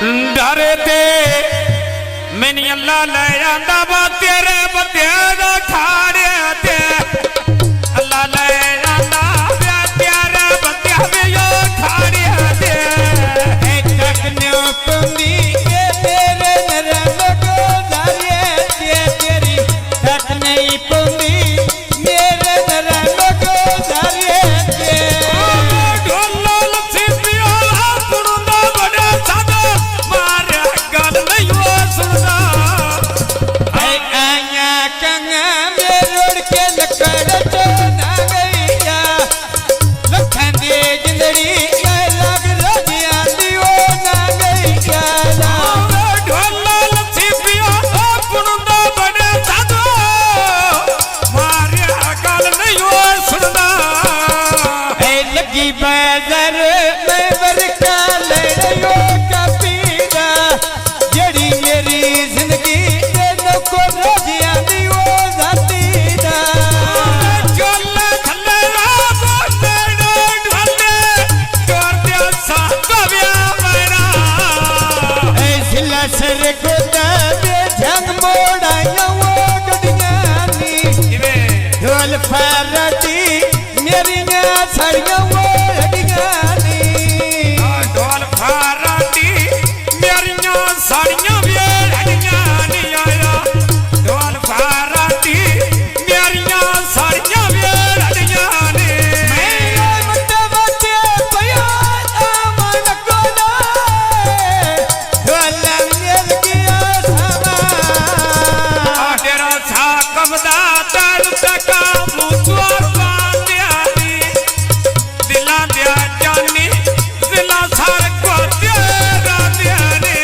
डरे ते मैंने अल्लाह ले आंदा बा तेरे बंदे दा खाड़े ते अल्लाह ले आंदा बा तेरे बंदे में यो खाड़े ते तक न्यो पंदी के तेरे नरम को दारे ते तेरी तक नहीं पंदी मेरे नरम को दारे ते ढोल सिपिया पुणदा बड़े सादा मारे गल नहीं वो सुनदा आया कंगा में रोड के लकड़ तो ना गईया लखन दे जिंदड़ी लग रजिया दियो ना गईया ढोल सिपिया पुणदा बड़े सादा मारे गल नहीं वो सुनदा लगी बाजार में बरका लड़ियो का पीड़ा जड़ी मेरी जिंदगी दे को रजिया दियो जाती दा चोले थले बोले ढोले चोर दे साकव्या मेरा सिला सर को दे जंग मोड़ाया वो गडियां नी ढोल फरटी मेरी ना छड़िया वो गडियां नी ढोल फरटी मेरिया साड़ियां भी हड़ियां नहीं आया ढोल फरटी मेरिया साड़ियां भी हड़ियां नहीं मत बचे पिया मन को ना ढोल मेल गया समा तेरा साकवदा दर तक मुझवा पांदिया दी दिला दिया जानी दिला सार को तेरा दिया नी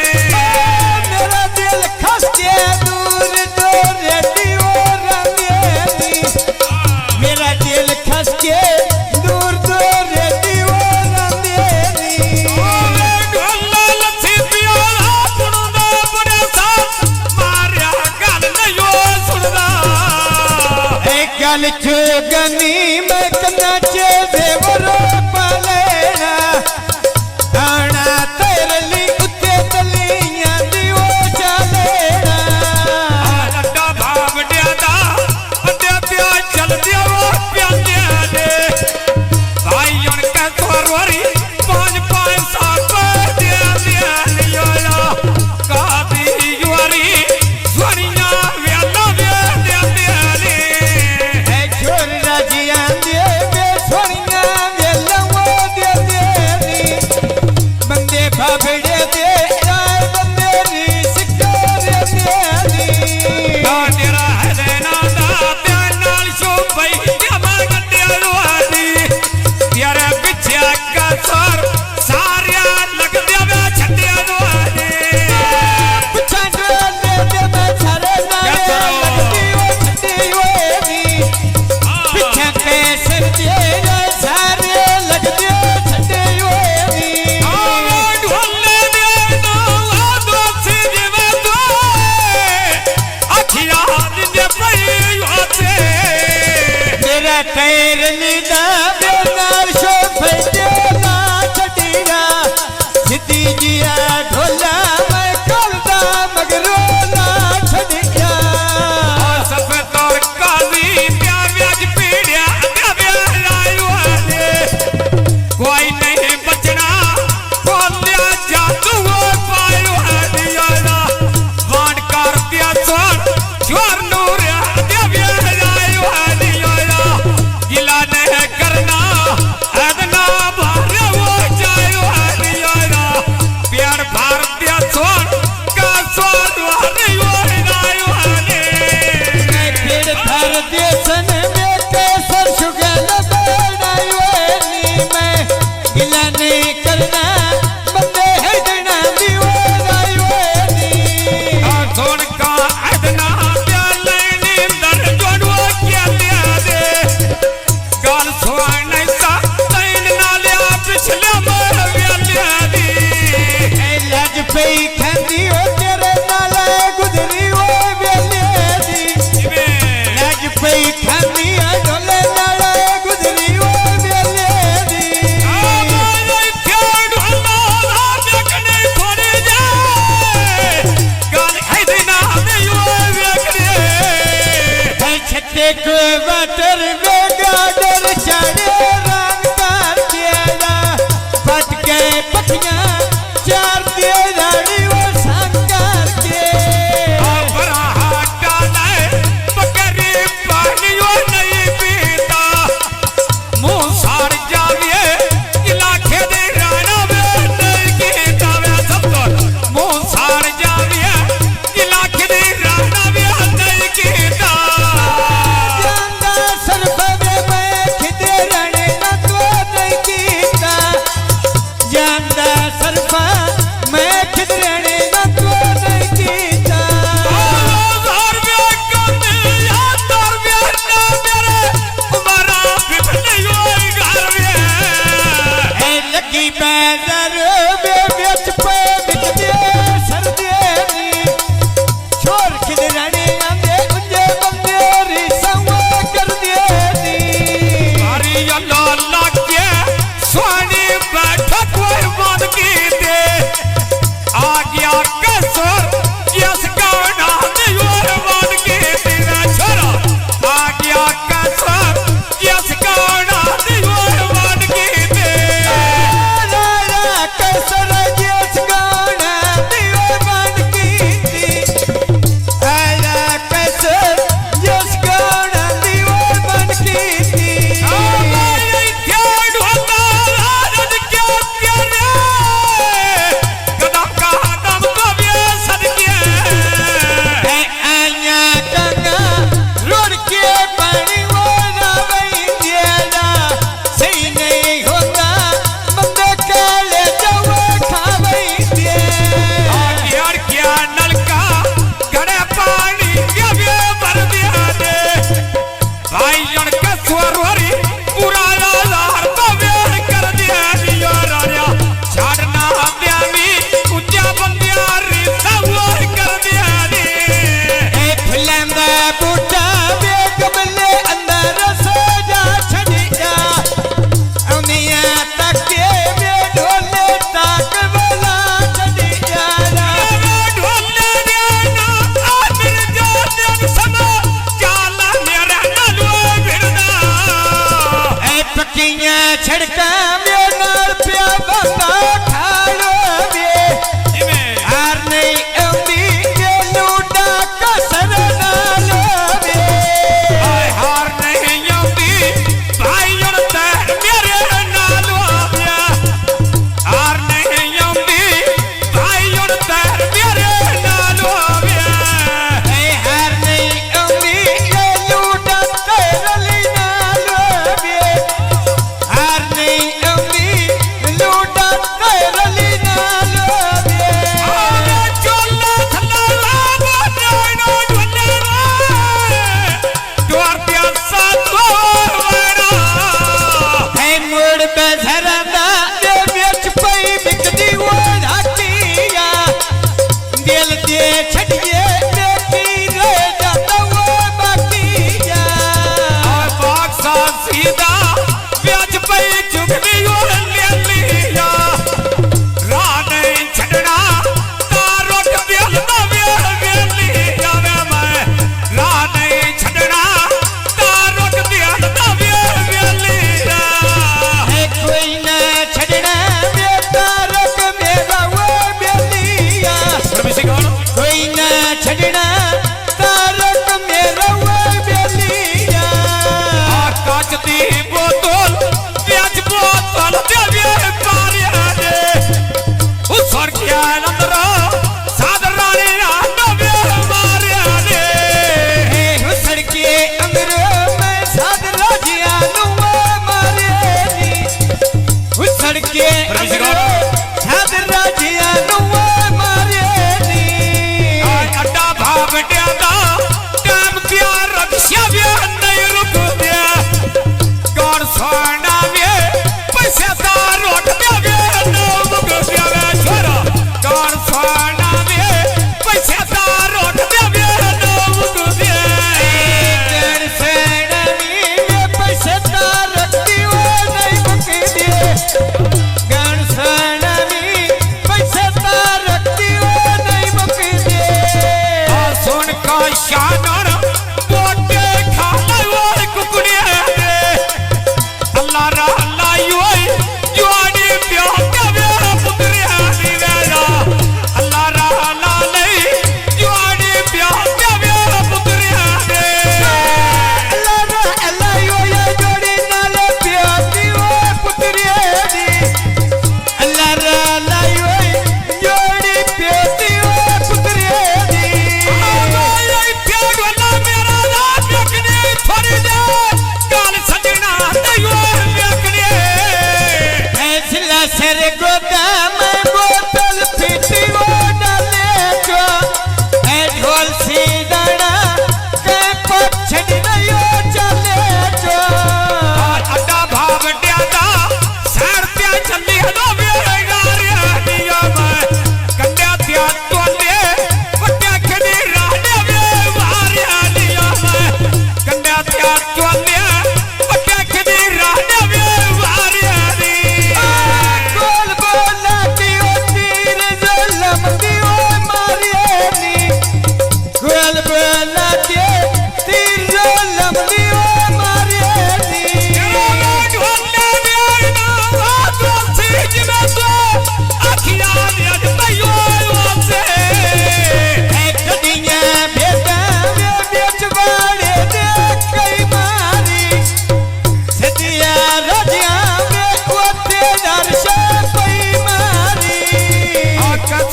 मेरा दिल खस्ते दूर दूर रेडियो रंगेली मेरा दिल खस्ते दूर दूर रेडियो रंगेली ढोल सिपिया पुणदा बड़े साथ मारिया गल नहीं वो सुनदा गल चुगनी मैं कनाचे देवरो पालेना आना तेरली उत्ते तलियां दियो चलेना लड्डा भाव ड्यादा अड्डे प्या चल दिया वो प्यादे दे भाई उनके तोरवरी 5-5 साल दे दिया लिया कादी युवरी स्वरिया वेला दे दिया नी छोर राजिया दे बे छोरिया वेला वो दे नी बंदे भाबड़े दे आए बंदे री सिक्के दे नी तेरा है देना दा प्यार नाल शो भाई क्या मार गड्डे लुआदी तेरे पीछे का सर सारिया लग दिया वे छड्डे लुआदी पुछा डोले दे मैं छरे ना लगती वो छड्डी होएगी पीछे कैसे तेरे सारे लगते छड्डी होएगी ढोले दे दो दोसी जीवे दो अखिया दे पई होते तेरा पैर लीदा बेनार शो फटे ना छटीरा सिद्धि जिया ढोला मैं करदा मगरो ना छड़िया सफेद और काली प्यार व्याज पीड़िया कोई नहीं बचना बोलिया जादू पायो दिया वाण कर दिया सोन जोर नूर दिया गिला नहीं करना अखियां चार दे रानी वो शंकर के छड़का में नाल पिया बंदा खाड़ो में हार नहीं अम्मी के लूटा कसर नालो में हार नहीं अम्मी भाई उड़ता मेरे नालो में हार नहीं अम्मी भाई उड़ता मेरे नालो में हार नहीं अम्मी के लूटा तेरली नालो में नहीं अम्मी लूटा तेरली नालो में चोला थला बोनो झुलरा द्वार प्यासा तोरा है मुड़ बेझरदा दे बेच पई बिकदी वो धाटिया दिल दे छड़िए देखी रे जाता वो बाकिया बाग सा सीधा ब्याज पे चुगली और ले लिया राने छड़ना तारो के दिल ना वे लिया मैं राने छड़ना तारो के दिल ना वे लिया है कोई ना छड़ना वे तारो के मेरा वो बेलिया परमेश्वर कौन कोई ना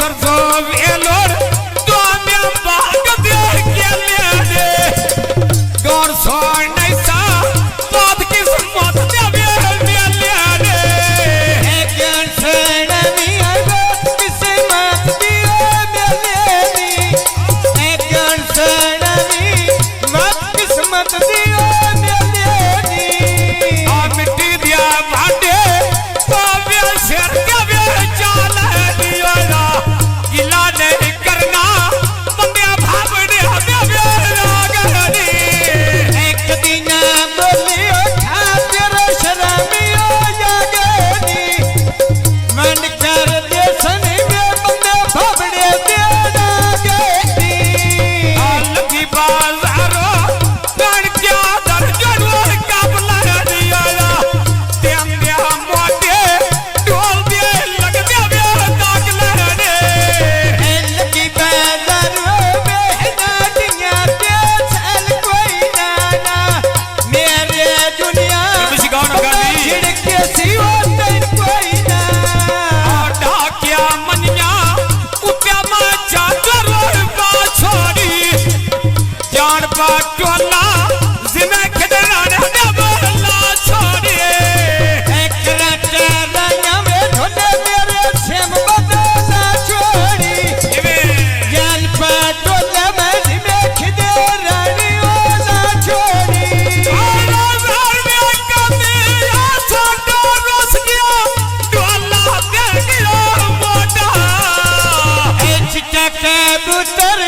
सरसो वेलोर तो मैं भाग दे के ले दे गौर सोन ऐसा बात किस्मत दे ले दे ज्ञान सणमी बात किस्मत दियो मेलेनी ज्ञान सणमी बात किस्मत दियो मेलेनी आ मिट्टी दिया भांडे पावे शेर के चाल दियो ना गिला नहीं करना बंदे भावड़े हवे लागनी एक दिन बोलियो ठाकुर शरमियो जागनी मन कर देसन में बंदे भावड़े दे लागनी लगी बाजारो गण क्या दर्जनो काबला दिया तेम दिया मोटे ढोल दे लग दे दाग लहने लगी बाजारों में नाटियां दे चल कोई नाना मेरे दुनिया खुशी गाना गानी छिड़के सिवा तेर कोई ना डाकिया मनिया उपया मा चादर पा छोड़ी जान पा टोला जिमे खदरा ने बोला छोड़ी एक रटा रंगा में ढोले मेरे सेम बदला छोड़ी ज्ञान पाटोला में खिदे रानी ओला छोड़ी चिट्टा कबूतर